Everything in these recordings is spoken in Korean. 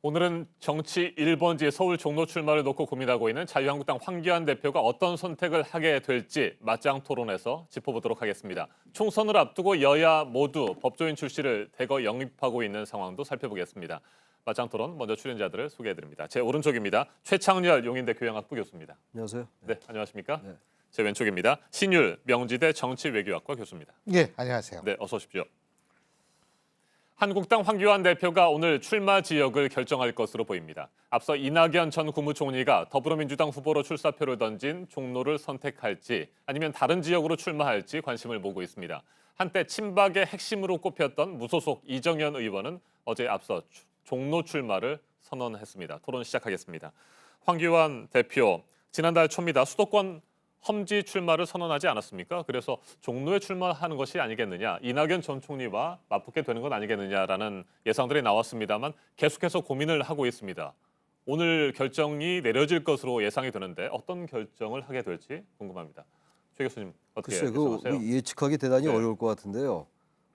오늘은 정치 1번지 서울 종로 출마를 놓고 고민하고 있는 자유한국당 황교안 대표가 어떤 선택을 하게 될지 맞짱 토론에서 짚어보도록 하겠습니다. 총선을 앞두고 여야 모두 법조인 출시를 대거 영입하고 있는 상황도 살펴보겠습니다. 맞짱 토론 먼저 출연자들을 소개해드립니다. 제 오른쪽입니다. 최창렬 용인대 교양학부 교수입니다. 안녕하세요. 네, 안녕하십니까? 네. 제 왼쪽입니다. 신율 명지대 정치외교학과 교수입니다. 예, 안녕하세요. 네, 어서 오십시오. 한국당 황교안 대표가 오늘 출마 지역을 결정할 것으로 보입니다. 앞서 이낙연 전 국무총리가 더불어민주당 후보로 출사표를 던진 종로를 선택할지 아니면 다른 지역으로 출마할지 관심을 모으고 있습니다. 한때 친박의 핵심으로 꼽혔던 무소속 이정현 의원은 어제 앞서 종로 출마를 선언했습니다. 토론 시작하겠습니다. 황교안 대표, 지난달 초입니다. 수도권 험지 출마를 선언하지 않았습니까? 그래서 종로에 출마하는 것이 아니겠느냐, 이낙연 전 총리와 맞붙게 되는 건 아니겠느냐라는 예상들이 나왔습니다만 계속해서 고민을 하고 있습니다. 오늘 결정이 내려질 것으로 예상이 되는데 어떤 결정을 하게 될지 궁금합니다. 최 교수님 어떻게 글쎄, 예상하세요? 예측하기 대단히 네. 어려울 것 같은데요.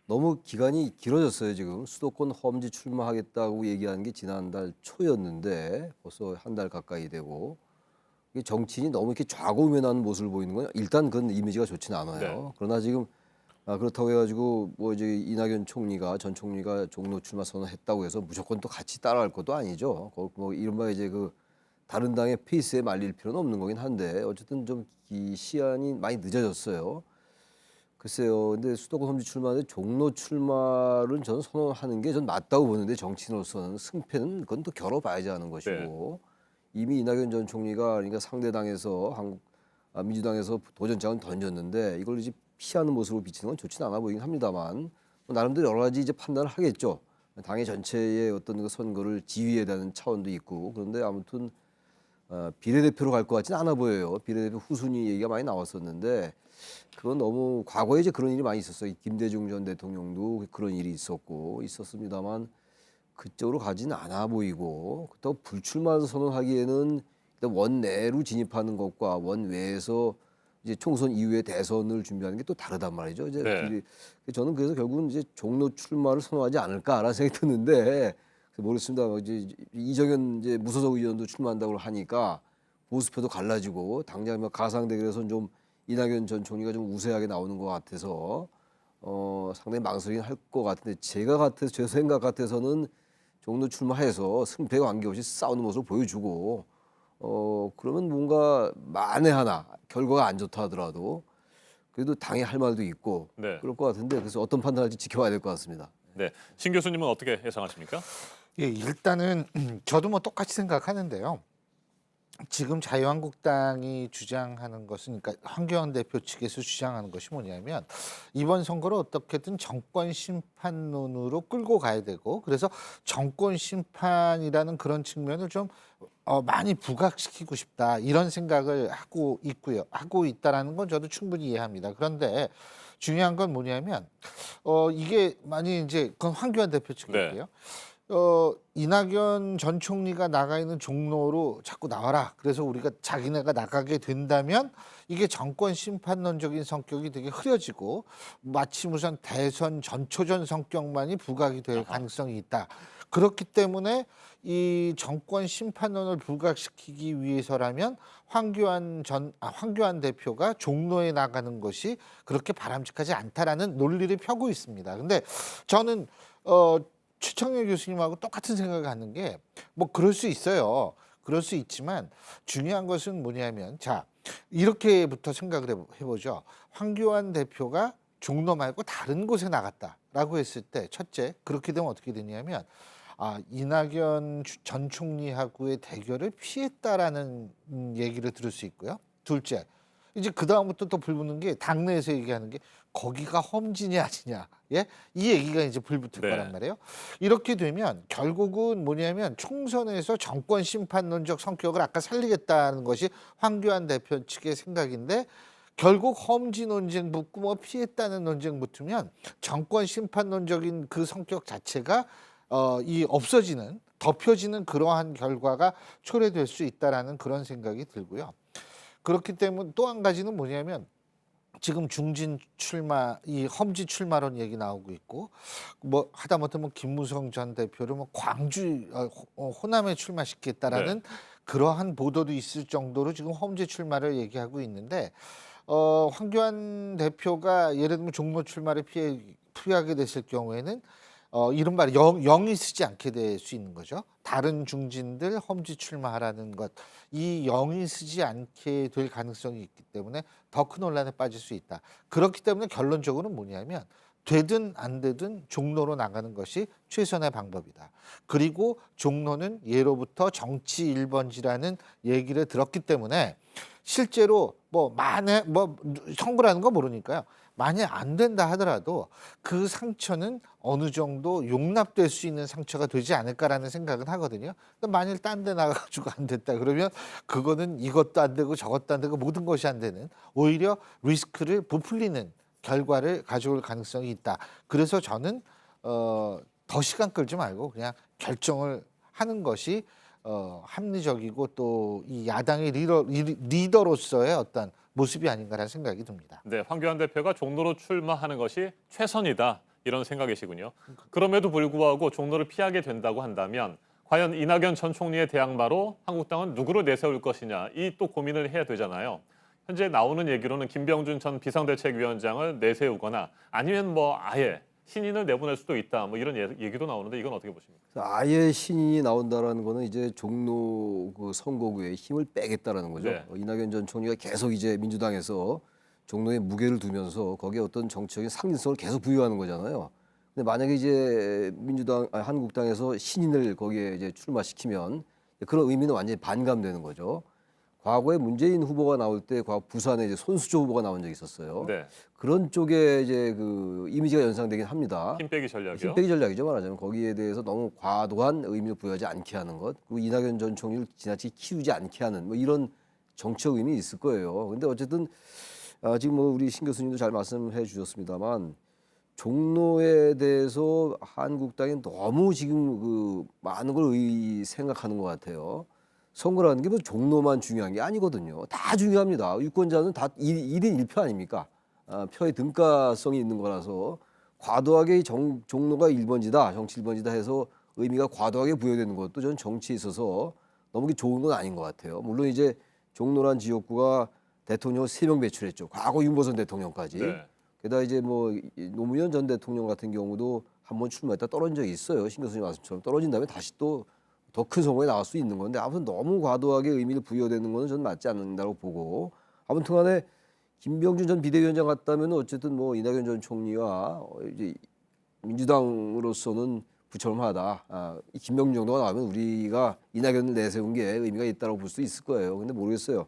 너무 기간이 길어졌어요. 지금 수도권 험지 출마하겠다고 얘기한 게 지난달 초였는데 벌써 한 달 가까이 되고 이게 정치인이 너무 이렇게 좌고우면하는 모습을 보이는 건 일단 그건 이미지가 좋지는 않아요. 네. 그러나 지금 그렇다고 해가지고 뭐 이제 이낙연 총리가 전 총리가 종로 출마 선언했다고 해서 무조건 또 같이 따라갈 것도 아니죠. 뭐 이른바 이제 그 다른 당의 페이스에 말릴 필요는 없는 거긴 한데 어쨌든 좀 이 시한이 많이 늦어졌어요. 글쎄요. 근데 수도권 험지 출마인데 종로 출마를 저는 선언하는 게 전 맞다고 보는데 정치인으로서는 승패는 그건 또 겨뤄봐야지 하는 것이고 이미 이낙연 전 총리가 그러니까 상대 당에서 민주당에서 도전장을 던졌는데 이걸 이제 피하는 모습으로 비치는 건 좋지는 않아 보이긴 합니다만 뭐 나름대로 여러 가지 이제 판단을 하겠죠. 당의 전체의 어떤 그 선거를 지휘해야 되는 차원도 있고 그런데 아무튼 비례대표로 갈 것 같지는 않아 보여요. 비례대표 후순위 얘기가 많이 나왔었는데 그건 너무 과거에 이제 그런 일이 많이 있었어요. 김대중 전 대통령도 그런 일이 있었습니다만 그쪽으로 가지는 않아 보이고 그렇다고 불출마 선언하기에는 일단 원내로 진입하는 것과 원외에서 이제 총선 이후에 대선을 준비하는 게 또 다르단 말이죠. 이제 네. 저는 그래서 결국은 이제 종로 출마를 선언하지 않을까라는 생각이 드는데 모르겠습니다. 이제 이정현 이제 무소속 의원도 출마한다고 하니까 보수표도 갈라지고 당장 뭐 가상 대결에서는 좀 이낙연 전 총리가 좀 우세하게 나오는 것 같아서 상당히 망설이긴 할 것 같은데 제 생각 같아서는 종로 출마해서 승패에 관계없이 싸우는 모습을 보여주고 그러면 뭔가 만에 하나 결과가 안 좋다 하더라도 그래도 당에 할 말도 있고 네. 그럴 것 같은데 그래서 어떤 판단할지 지켜봐야 될 것 같습니다. 네, 신 교수님은 어떻게 예상하십니까? 예, 일단은 저도 뭐 똑같이 생각하는데요. 지금 자유한국당이 주장하는 것은, 그러니까 황교안 대표 측에서 주장하는 것이 뭐냐면 이번 선거를 어떻게든 정권 심판론으로 끌고 가야 되고, 그래서 정권 심판이라는 그런 측면을 좀 많이 부각시키고 싶다, 이런 생각을 하고 있다라는 건 저도 충분히 이해합니다. 그런데 중요한 건 뭐냐면 이게 만약 이제 그건 황교안 대표 측이고요. 이낙연 전 총리가 나가 있는 종로로 자꾸 나와라, 그래서 우리가 자기네가 나가게 된다면 이게 정권 심판론적인 성격이 되게 흐려지고 마치 무슨 대선 전초전 성격만이 부각이 될 가능성이 있다. 그렇기 때문에 이 정권 심판론을 부각시키기 위해서라면 황교안 대표가 종로에 나가는 것이 그렇게 바람직하지 않다라는 논리를 펴고 있습니다. 근데 저는 최창렬 교수님하고 똑같은 생각을 갖는 게 뭐 그럴 수 있어요. 그럴 수 있지만 중요한 것은 뭐냐면, 자, 이렇게부터 생각을 해보죠. 황교안 대표가 종로 말고 다른 곳에 나갔다라고 했을 때, 첫째, 그렇게 되면 어떻게 되냐면 이낙연 전 총리하고의 대결을 피했다라는 얘기를 들을 수 있고요. 둘째, 이제 그 다음부터 또 불붙는 게 당내에서 얘기하는 게 거기가 험지냐 아니냐, 예, 이 얘기가 이제 불붙을 거란 말이에요. 이렇게 되면 결국은 뭐냐면 총선에서 정권 심판론적 성격을 아까 살리겠다는 것이 황교안 대표 측의 생각인데, 결국 험지 논쟁 붙고 뭐 피했다는 논쟁 붙으면 정권 심판론적인 그 성격 자체가 없어지는, 덮여지는 그러한 결과가 초래될 수 있다라는 그런 생각이 들고요. 그렇기 때문에 또 한 가지는 뭐냐면 지금 중진 출마, 이 험지 출마론 얘기 나오고 있고, 뭐 하다못해 뭐 김무성 전 대표를 뭐 광주 호남에 출마시키겠다라는 그러한 보도도 있을 정도로 지금 험지 출마를 얘기하고 있는데, 황교안 대표가 예를 들면 종로 출마를 피하게 됐을 경우에는 이른바 영이 쓰지 않게 될 수 있는 거죠. 다른 중진들 험지 출마하라는 것, 이 영이 쓰지 않게 될 가능성이 있기 때문에 더 큰 혼란에 빠질 수 있다. 그렇기 때문에 결론적으로는 뭐냐면 되든 안 되든 종로로 나가는 것이 최선의 방법이다. 그리고 종로는 예로부터 정치 1번지라는 얘기를 들었기 때문에 실제로 뭐 만에 뭐 선거라는 거 모르니까요. 만약 안 된다 하더라도 그 상처는 어느 정도 용납될 수 있는 상처가 되지 않을까라는 생각은 하거든요. 근데 만일 딴 데 나가가지고 안 됐다 그러면 그거는 이것도 안 되고 저것도 안 되고 모든 것이 안 되는, 오히려 리스크를 부풀리는 결과를 가져올 가능성이 있다. 그래서 저는 더 시간 끌지 말고 그냥 결정을 하는 것이 합리적이고 또 이 야당의 리더로서의 어떤 모습이 아닌가라는 생각이 듭니다. 네, 황교안 대표가 종로로 출마하는 것이 최선이다 이런 생각이시군요. 그럼에도 불구하고 종로를 피하게 된다고 한다면 과연 이낙연 전 총리의 대항마로 한국당은 누구를 내세울 것이냐 이 또 고민을 해야 되잖아요. 현재 나오는 얘기로는 김병준 전 비상대책위원장을 내세우거나 아니면 뭐 아예 신인을 내보낼 수도 있다 뭐 이런 얘기도 나오는데 이건 어떻게 보십니까? 아예 신인이 나온다라는 거는 이제 종로 그 선거구에 힘을 빼겠다라는 거죠. 네. 이낙연 전 총리가 계속 이제 민주당에서 종로에 무게를 두면서 거기에 어떤 정치적인 상징성을 계속 부여하는 거잖아요. 근데 만약에 이제 한국당에서 신인을 거기에 이제 출마시키면 그런 의미는 완전히 반감되는 거죠. 과거에 문재인 후보가 나올 때 부산에 이제 손수조 후보가 나온 적이 있었어요. 네, 그런 쪽에 이제 그 이미지가 연상되긴 합니다. 힘 빼기 전략이요. 힘 빼기 전략이죠, 말하자면. 거기에 대해서 너무 과도한 의미를 부여하지 않게 하는 것, 그리고 이낙연 전 총리를 지나치게 키우지 않게 하는 뭐 이런 정치적 의미 있을 거예요. 근데 어쨌든 지금 뭐 우리 신 교수님도 잘 말씀해 주셨습니다만 종로에 대해서 한국당이 너무 지금 그 많은 걸 생각하는 것 같아요. 선거라는 게 뭐 종로만 중요한 게 아니거든요. 다 중요합니다. 유권자는 다 1인 1표 아닙니까? 표의 등가성이 있는 거라서 과도하게 종로가 1번지다, 정치 1번지다 해서 의미가 과도하게 부여되는 것도 저는 정치에 있어서 너무 좋은 건 아닌 것 같아요. 물론 이제 종로란 지역구가 대통령을 3명 배출했죠. 과거 윤보선 대통령까지. 네. 게다가 이제 뭐 노무현 전 대통령 같은 경우도 한번 출마했다 떨어진 적이 있어요. 신 교수님 말씀처럼 떨어진 다음에 다시 또 더 큰 선거에 나갈 수 있는 건데 아무튼 너무 과도하게 의미를 부여되는 거는 저는 맞지 않는다고 보고, 아무튼 간에 김병준 전 비대위원장 같다면 어쨌든 뭐 이낙연 전 총리와 이제 민주당으로서는 부처럼하다. 이 김병준 정도가 나오면 우리가 이낙연을 내세운 게 의미가 있다고 볼 수 있을 거예요. 근데 모르겠어요.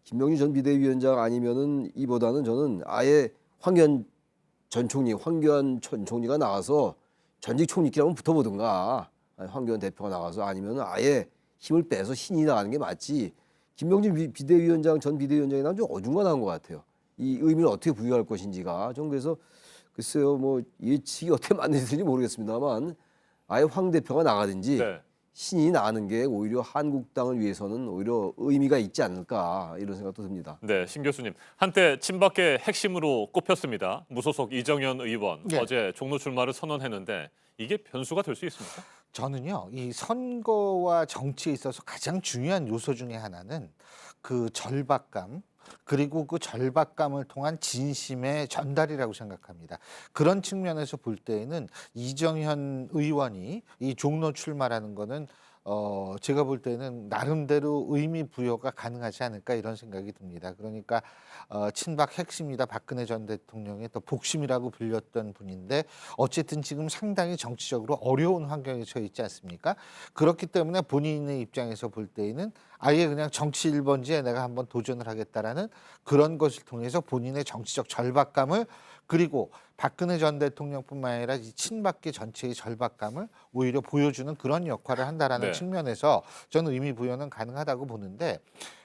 김병준 전 비대위원장 아니면은 이보다는 저는 아예 황교안 전 총리가 나와서 전직 총리끼리 한번 붙어보든가, 황교안 대표가 나가서, 아니면 아예 힘을 빼서 신이 나가는 게 맞지. 김병준 전 비대위원장이 나면 좀 어중간한 것 같아요. 이 의미를 어떻게 부여할 것인지가 좀, 그래서 글쎄요, 뭐 예측이 어떻게 맞는지 모르겠습니다만 아예 황 대표가 나가든지 네. 신이 나는 게 오히려 한국당을 위해서는 오히려 의미가 있지 않을까 이런 생각도 듭니다. 네, 신 교수님. 한때 친박계 핵심으로 꼽혔습니다. 무소속 이정현 의원 네. 어제 종로 출마를 선언했는데 이게 변수가 될 수 있습니까? 저는요, 이 선거와 정치에 있어서 가장 중요한 요소 중에 하나는 그 절박감, 그리고 그 절박감을 통한 진심의 전달이라고 생각합니다. 그런 측면에서 볼 때에는 이정현 의원이 이 종로 출마라는 거는 제가 볼 때는 나름대로 의미 부여가 가능하지 않을까 이런 생각이 듭니다. 그러니까 친박 핵심이다 박근혜 전 대통령의 또 복심이라고 불렸던 분인데 어쨌든 지금 상당히 정치적으로 어려운 환경에 처해 있지 않습니까? 그렇기 때문에 본인의 입장에서 볼 때에는 아예 그냥 정치 1번지에 내가 한번 도전을 하겠다라는 그런 것을 통해서 본인의 정치적 절박감을, 그리고 박근혜 전 대통령뿐만 아니라 이 친박계 전체의 절박감을 오히려 보여주는 그런 역할을 한다라는 네. 측면에서 저는 의미 부여는 가능하다고 보는데,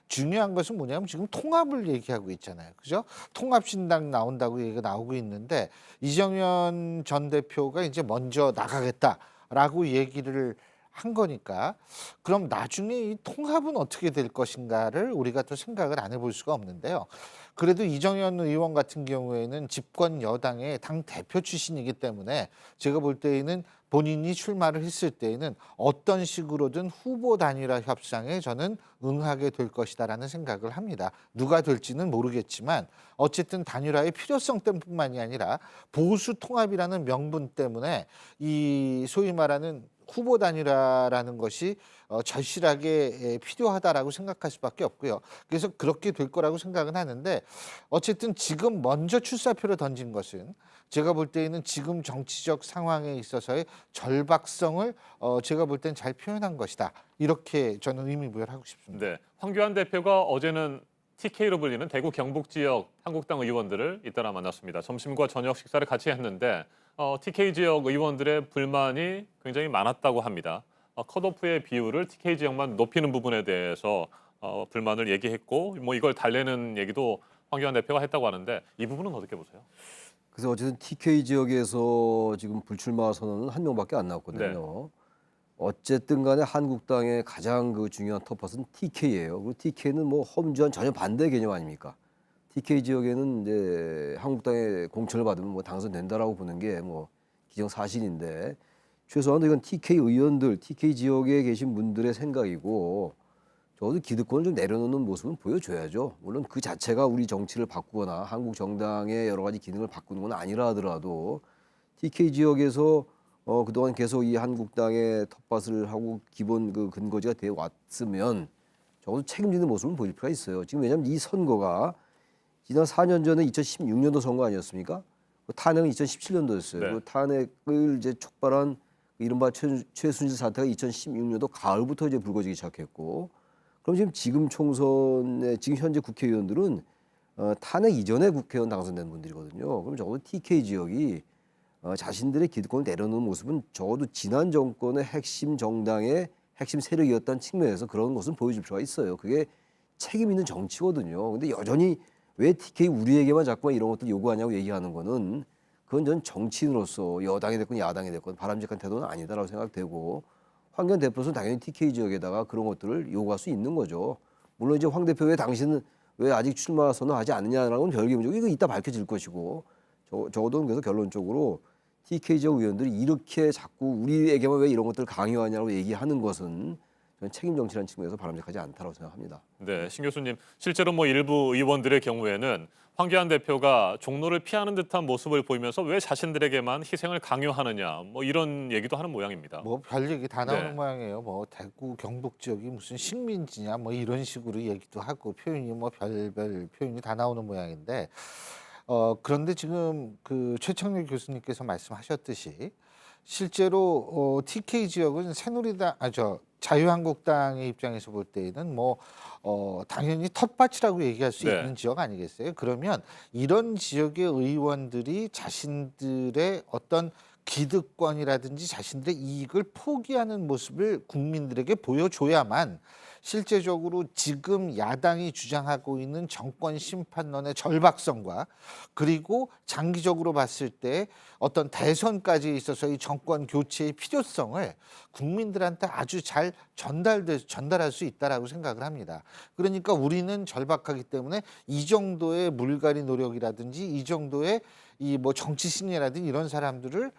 중요한 것은 뭐냐면 지금 통합을 얘기하고 있잖아요. 그죠? 통합신당 나온다고 얘기가 나오고 있는데 이정현 전 대표가 이제 먼저 나가겠다라고 얘기를 한 거니까 그럼 나중에 이 통합은 어떻게 될 것인가를 우리가 또 생각을 안 해볼 수가 없는데요. 그래도 이정현 의원 같은 경우에는 집권 여당의 당 대표 출신이기 때문에 제가 볼 때에는 본인이 출마를 했을 때에는 어떤 식으로든 후보 단일화 협상에 저는 응하게 될 것이다라는 생각을 합니다. 누가 될지는 모르겠지만 어쨌든 단일화의 필요성 때문만이 아니라 보수 통합이라는 명분 때문에 이 소위 말하는 후보 단일화라는 것이 절실하게 필요하다라고 생각할 수밖에 없고요. 그래서 그렇게 될 거라고 생각은 하는데 어쨌든 지금 먼저 출사표를 던진 것은 제가 볼 때에는 지금 정치적 상황에 있어서의 절박성을 제가 볼 때는 잘 표현한 것이다. 이렇게 저는 의미부여를 하고 싶습니다. 네, 황교안 대표가 어제는 TK로 불리는 대구 경북 지역 한국당 의원들을 잇따라 만났습니다. 점심과 저녁 식사를 같이 했는데 TK 지역 의원들의 불만이 굉장히 많았다고 합니다. 컷오프의 비율을 TK 지역만 높이는 부분에 대해서 불만을 얘기했고 뭐 이걸 달래는 얘기도 황교안 대표가 했다고 하는데 이 부분은 어떻게 보세요? 그래서 어쨌든 TK 지역에서 지금 불출마 선언은 한 명밖에 안 나왔거든요. 어쨌든 간에 한국당의 가장 그 중요한 톱팟은 TK예요. 그리고 TK는 뭐 험주한 전혀 반대 개념 아닙니까? TK 지역에는 이제 한국당의 공천을 받으면 뭐 당선된다라고 보는 게 뭐 기정사실인데 최소한 이건 TK 의원들, TK 지역에 계신 분들의 생각이고 적어도 기득권을 좀 내려놓는 모습은 보여줘야죠. 물론 그 자체가 우리 정치를 바꾸거나 한국 정당의 여러 가지 기능을 바꾸는 건 아니라 하더라도 TK 지역에서 그동안 계속 이 한국당의 텃밭을 하고 기본 그 근거지가 되어 왔으면 적어도 책임지는 모습을 보일 필요가 있어요. 지금 왜냐하면 이 선거가 지난 4년 전에 2016년도 선거 아니었습니까? 그 탄핵은 2017년도였어요. 네. 그 탄핵을 이제 촉발한 이른바 최순실 사태가 2016년도 가을부터 이제 불거지기 시작했고, 그럼 지금 총선에 지금 현재 국회의원들은 탄핵 이전에 국회의원 당선된 분들이거든요. 그럼 적어도 TK 지역이 자신들의 기득권을 내려놓는 모습은 적어도 지난 정권의 핵심 정당의 핵심 세력이었다는 측면에서 그런 것은 보여줄 필요가 있어요. 그게 책임 있는 정치거든요. 근데 여전히 왜 TK 우리에게만 자꾸만 이런 것들 요구하냐고 얘기하는 거는 그건 전 정치인으로서 여당이 됐건 야당이 됐건 바람직한 태도는 아니다라고 생각되고 황교안 대표로서는 당연히 TK 지역에다가 그런 것들을 요구할 수 있는 거죠. 물론 이제 황 대표 왜 당신은 왜 아직 출마 선언하지 않느냐라는 건 별개 문제고 이거 이따 밝혀질 것이고 적어도 그래서 결론적으로 TK 지역 의원들이 이렇게 자꾸 우리에게만 왜 이런 것들을 강요하냐고 얘기하는 것은 저는 책임 정치라는 측면에서 바람직하지 않다고 생각합니다. 네, 신 교수님 실제로 뭐 일부 의원들의 경우에는 황교안 대표가 종로를 피하는 듯한 모습을 보이면서 왜 자신들에게만 희생을 강요하느냐 뭐 이런 얘기도 하는 모양입니다. 뭐 별 얘기 다 나오는 네. 모양이에요. 뭐 대구 경북 지역이 무슨 식민지냐 뭐 이런 식으로 얘기도 하고 표현이 뭐 별별 표현이 다 나오는 모양인데 그런데 지금 그 최청래 교수님께서 말씀하셨듯이 실제로 TK 지역은 새누리당 자유한국당의 입장에서 볼 때에는 뭐 당연히 텃밭이라고 얘기할 수 네. 있는 지역 아니겠어요? 그러면 이런 지역의 의원들이 자신들의 어떤 기득권이라든지 자신들의 이익을 포기하는 모습을 국민들에게 보여줘야만 실제적으로 지금 야당이 주장하고 있는 정권 심판론의 절박성과 그리고 장기적으로 봤을 때 어떤 대선까지 있어서 이 정권 교체의 필요성을 국민들한테 아주 잘 전달할 수 있다라고 생각을 합니다. 그러니까 우리는 절박하기 때문에 이 정도의 물갈이 노력이라든지 이 정도의 이 뭐 정치 신이라든지 이런 사람들을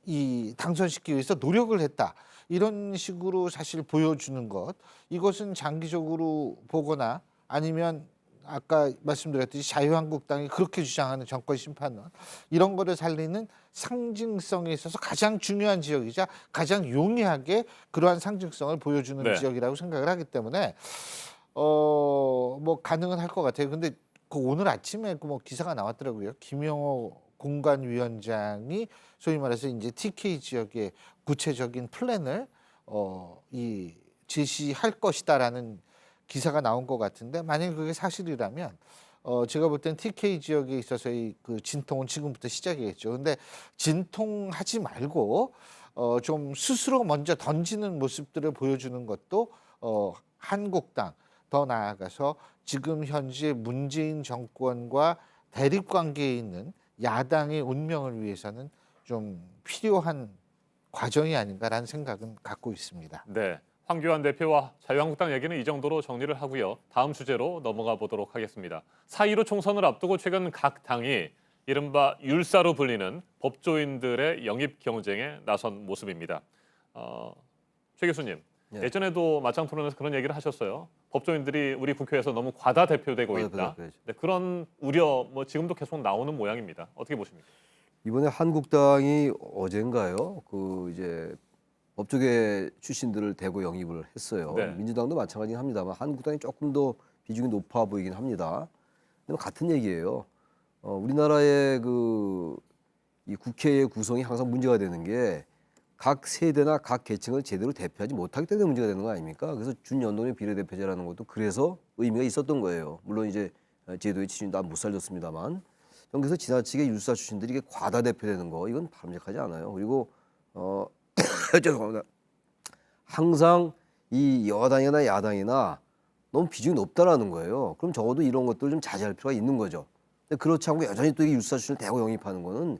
이 당선시키기 위해서 노력을 했다. 이런 식으로 사실 보여주는 것 이것은 장기적으로 보거나 아니면 아까 말씀드렸듯이 자유한국당이 그렇게 주장하는 정권 심판론 이런 거를 살리는 상징성에 있어서 가장 중요한 지역이자 가장 용이하게 그러한 상징성을 보여주는 네. 지역이라고 생각을 하기 때문에 뭐 가능은 할 것 같아요. 근데 그 오늘 아침에 그 뭐 기사가 나왔더라고요. 김영호 공관위원장이 소위 말해서 이제 TK 지역의 구체적인 플랜을 이 제시할 것이다라는 기사가 나온 것 같은데 만약에 그게 사실이라면 제가 볼 땐 TK 지역에 있어서의 그 진통은 지금부터 시작이겠죠. 근데 진통하지 말고 좀 스스로 먼저 던지는 모습들을 보여주는 것도 한국당 더 나아가서 지금 현재 문재인 정권과 대립 관계에 있는 야당의 운명을 위해서는 좀 필요한 과정이 아닌가라는 생각은 갖고 있습니다. 네. 황교안 대표와 자유한국당 얘기는 이 정도로 정리를 하고요. 다음 주제로 넘어가 보도록 하겠습니다. 4.15 총선을 앞두고 최근 각 당이 이른바 율사로 불리는 법조인들의 영입 경쟁에 나선 모습입니다. 최 교수님, 네. 예전에도 맞짱 토론에서 그런 얘기를 하셨어요. 법조인들이 우리 국회에서 너무 과다 대표되고 있다. 네, 그런 우려 뭐 지금도 계속 나오는 모양입니다. 어떻게 보십니까? 이번에 한국당이 어젠가요? 그 이제 법조계 출신들을 대거 영입을 했어요. 네. 민주당도 마찬가지긴 합니다만 한국당이 조금 더 비중이 높아 보이긴 합니다. 근데 같은 얘기예요. 우리나라의 이 국회의 구성이 항상 문제가 되는 게 각 세대나 각 계층을 제대로 대표하지 못하기 때문에 문제가 되는 거 아닙니까? 그래서 준연동의 비례대표제라는 것도 그래서 의미가 있었던 거예요. 물론 이제 제도의 지준도 못 살렸습니다만. 그래서 지나치게 율사 출신들이 이게 과다 대표되는 거 이건 바람직하지 않아요. 그리고 죄송합니다. 항상 이 여당이나 야당이나 너무 비중이 높다라는 거예요. 그럼 적어도 이런 것들 좀 자제할 필요가 있는 거죠. 근데 그렇지 않고 여전히 또 이 율사 출신을 대거 영입하는 거는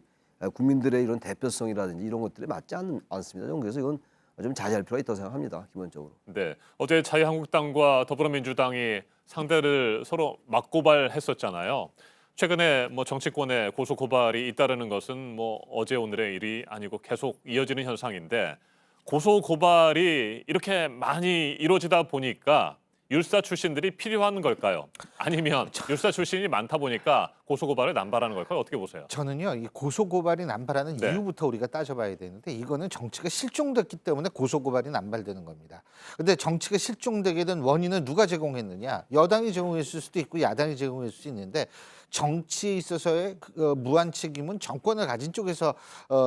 국민들의 이런 대표성이라든지 이런 것들에 맞지 않습니다. 저는 그래서 이건 좀 자제할 필요가 있다고 생각합니다. 기본적으로. 네, 어제 자유한국당과 더불어민주당이 상대를 서로 맞고발했었잖아요. 최근에 뭐 정치권의 고소 고발이 잇따르는 것은 뭐 어제 오늘의 일이 아니고 계속 이어지는 현상인데 고소 고발이 이렇게 많이 이루어지다 보니까 율사 출신들이 필요한 걸까요? 아니면 율사 출신이 많다 보니까 고소 고발을 남발하는 걸까요? 어떻게 보세요? 저는요, 이 고소 고발이 남발하는 네. 이유부터 우리가 따져봐야 되는데 이거는 정치가 실종됐기 때문에 고소 고발이 남발되는 겁니다. 근데 정치가 실종되게 된 원인은 누가 제공했느냐? 여당이 제공했을 수도 있고 야당이 제공했을 수도 있는데 정치에 있어서의 무한 책임은 정권을 가진 쪽에서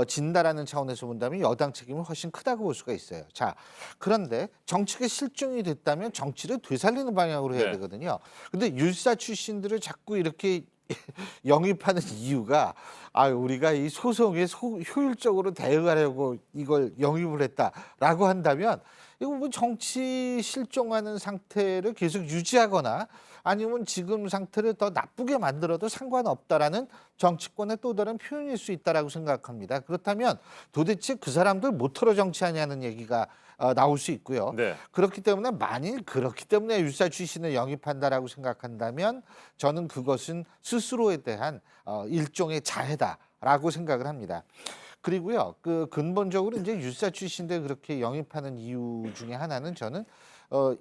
진다라는 차원에서 본다면 여당 책임은 훨씬 크다고 볼 수가 있어요. 자, 그런데 정치가 실종이 됐다면 정치를 되살리는 방향으로 해야 네. 되거든요. 근데 율사 출신들을 자꾸 이렇게 영입하는 이유가 우리가 이 소송에 효율적으로 대응하려고 이걸 영입을 했다라고 한다면 이거 뭐 정치 실종하는 상태를 계속 유지하거나 아니면 지금 상태를 더 나쁘게 만들어도 상관없다라는 정치권의 또 다른 표현일 수 있다라고 생각합니다. 그렇다면 도대체 그 사람들 못 털어 정치하냐는 얘기가 나올 수 있고요. 네. 그렇기 때문에 만일 그렇기 때문에 율사 출신을 영입한다라고 생각한다면 저는 그것은 스스로에 대한 일종의 자해다라고 생각을 합니다. 그리고요, 그 근본적으로 이제 율사 출신들 그렇게 영입하는 이유 중에 하나는 저는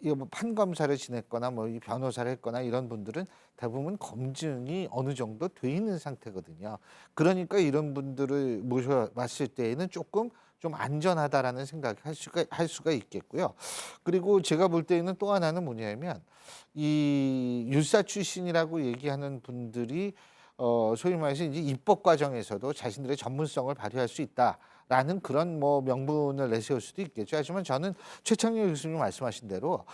이거 뭐 판검사를 지냈거나 뭐 이 변호사를 했거나 이런 분들은 대부분 검증이 어느 정도 돼 있는 상태거든요. 그러니까 이런 분들을 모셔봤을 때에는 조금 좀 안전하다라는 생각을 할 수가 있겠고요. 그리고 제가 볼 때에는 또 하나는 뭐냐면 이 율사 출신이라고 얘기하는 분들이 소위 말해서 이제 입법 과정에서도 자신들의 전문성을 발휘할 수 있다라는 그런 뭐 명분을 내세울 수도 있겠죠. 하지만 저는 최창렬 교수님 말씀하신 대로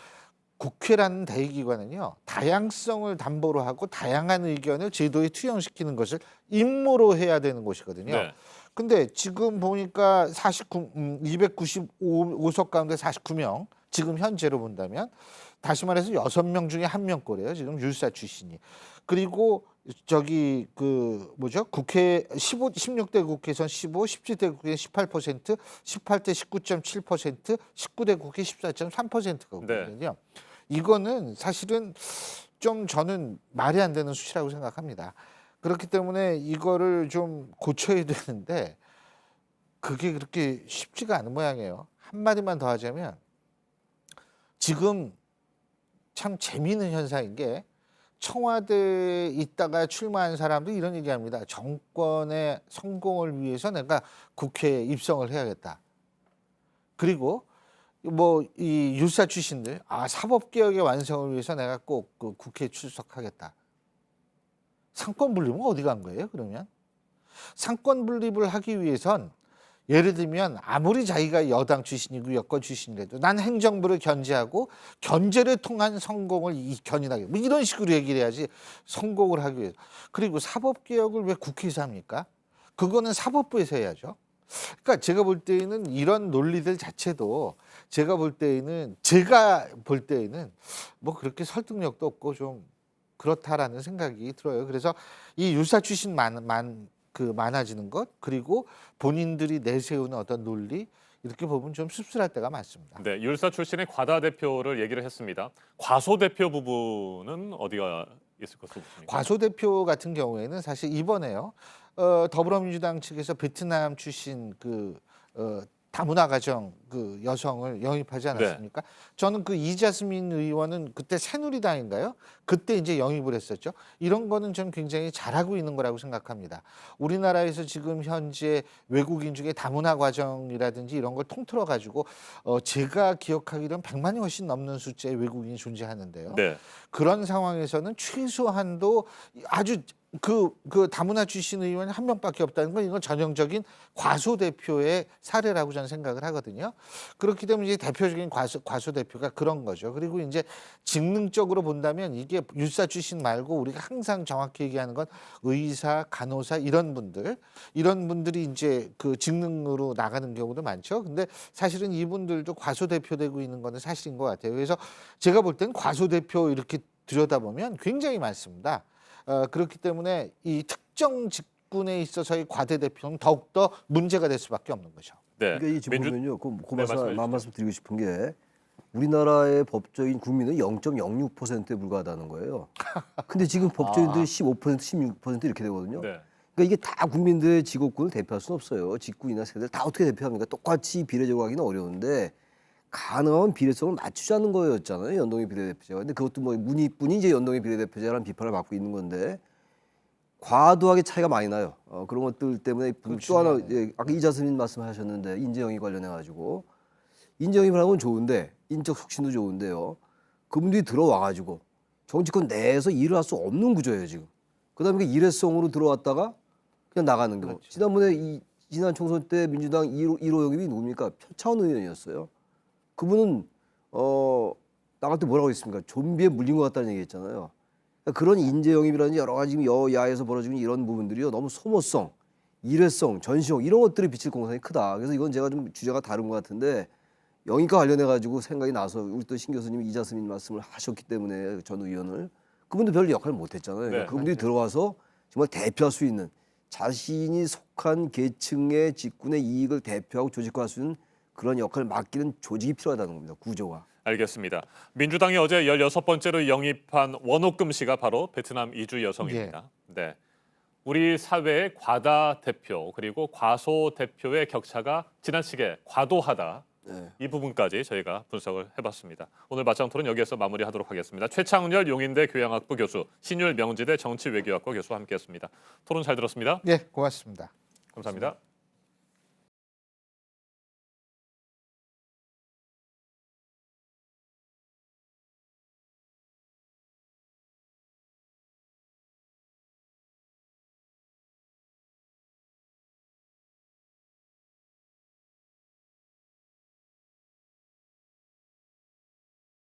국회라는 대의기관은요, 다양성을 담보로 하고 다양한 의견을 제도에 투영시키는 것을 임무로 해야 되는 곳이거든요. 네. 근데 지금 보니까 295석 가운데 49명, 지금 현재로 본다면 다시 말해서 6명 중에 1명꼴이에요. 지금 율사 출신이. 그리고 저기 국회 16대 국회에선 15, 17대 국회 18%, 18대 19.7%, 19대 국회 14.3%거든요. 이거는 사실은 좀 저는 말이 안 되는 수치라고 생각합니다. 그렇기 때문에 이거를 좀 고쳐야 되는데 그게 그렇게 쉽지가 않은 모양이에요. 한마디만 더 하자면 지금 참 재미있는 현상인 게 청와대에 있다가 출마한 사람도 이런 얘기합니다. 정권의 성공을 위해서 내가 국회에 입성을 해야겠다. 그리고 뭐 이 율사 출신들 사법개혁의 완성을 위해서 내가 꼭 그 국회에 출석하겠다. 상권 분립은 어디 간 거예요, 그러면? 상권 분립을 하기 위해선 예를 들면 아무리 자기가 여당 출신이고 여권 출신이라도 난 행정부를 견제하고 견제를 통한 성공을 견인하게 뭐 이런 식으로 얘기를 해야지 성공을 하기 위해서. 그리고 사법개혁을 왜 국회에서 합니까? 그거는 사법부에서 해야죠. 그러니까 제가 볼 때에는 이런 논리들 자체도 제가 볼 때에는 뭐 그렇게 설득력도 없고 좀 그렇다라는 생각이 들어요. 그래서 이 율사 출신 많아지는 것 그리고 본인들이 내세우는 어떤 논리 이렇게 보면 좀 씁쓸할 때가 많습니다. 네, 율사 출신의 과다 대표를 얘기를 했습니다. 과소 대표 부분은 어디가 있을 것으로 보십니까? 과소 대표 같은 경우에는 사실 이번에요. 더불어민주당 측에서 베트남 출신 다문화 가정 여성을 영입하지 않았습니까? 저는 이자스민 의원은 그때 새누리당인가요? 그때 이제 영입을 했었죠. 이런 거는 좀 굉장히 잘하고 있는 거라고 생각합니다. 우리나라에서 지금 현재 외국인 중에 다문화 과정이라든지 이런 걸 통틀어 가지고 제가 기억하기로는 100만이 훨씬 넘는 숫자의 외국인이 존재하는데요. 네, 그런 상황에서는 최소한도 아주 다문화 출신 의원이 한 명밖에 없다는 건 이건 전형적인 과소 대표의 사례라고 저는 생각을 하거든요. 그렇기 때문에 이제 대표적인 과소 대표가 그런 거죠. 그리고 이제 직능적으로 본다면 이게 율사 출신 말고 우리가 항상 정확히 얘기하는 건 의사, 간호사 이런 분들이 이제 직능으로 나가는 경우도 많죠. 근데 사실은 이분들도 과소 대표되고 있는 거는 사실인 것 같아요. 그래서 제가 볼 땐 과소 대표 이렇게 들여다보면 굉장히 많습니다. 그렇기 때문에 이 특정 직군에 있어서의 과대 대표는 더욱더 문제가 될 수밖에 없는 거죠. 네. 그러니까 이 지금 보면요, 말씀해 말씀 드리고 싶은 게 우리나라의 법조인 국민은 0.06%에 불과하다는 거예요. 근데 지금 법조인들이 15%, 16% 이렇게 되거든요. 네. 그러니까 이게 다 국민들의 직업군을 대표할 수는 없어요. 직군이나 세대를 다 어떻게 대표합니까? 똑같이 비례적으로 하기는 어려운데 가능한 비례성을 맞추자는 거였잖아요. 연동의 비례대표제가. 근데 그것도 뭐 문의뿐이 이제 연동의 비례대표제라는 비판을 받고 있는 건데 과도하게 차이가 많이 나요. 그런 것들 때문에 또 하나 아까 이자스민 말씀하셨는데 인재영입 관련해 가지고 인재영입을 하는 건 좋은데 인적 혁신도 좋은데요. 그분들이 들어와 가지고 정치권 내에서 일을 할 수 없는 구조예요 지금. 그다음에 그 일회성으로 들어왔다가 그냥 나가는 거. 그렇죠. 지난번에 지난 총선 때 민주당 1호 영입이 누굽니까? 표창원 의원이었어요. 그분은 나갈 때 뭐라고 했습니까? 좀비에 물린 것 같다는 얘기했잖아요. 그러니까 그런 인재 영입이라든지 여러 가지 지금 여야에서 벌어지는 이런 부분들이요 너무 소모성, 일회성, 전시용 이런 것들이 비칠 공산이 크다. 그래서 이건 제가 좀 주제가 다른 것 같은데 영입과 관련해 가지고 생각이 나서 우리 또 신 교수님이 이자스민 말씀을 하셨기 때문에 전 의원을 그분도 별 역할을 못했잖아요. 그러니까 네, 그분들이 들어와서 정말 대표할 수 있는 자신이 속한 계층의 직군의 이익을 대표하고 조직화할 수 있는 그런 역할을 맡기는 조직이 필요하다는 겁니다. 구조가. 알겠습니다. 민주당이 어제 16번째로 영입한 원옥금 씨가 바로 베트남 이주 여성입니다. 네. 우리 사회의 과다 대표 그리고 과소 대표의 격차가 지나치게 과도하다. 이 부분까지 저희가 분석을 해봤습니다. 오늘 맞짱 토론 여기에서 마무리하도록 하겠습니다. 최창렬 용인대 교양학부 교수, 신율 명지대 정치외교학과 교수와 함께했습니다. 토론 잘 들었습니다. 네, 고맙습니다. 감사합니다.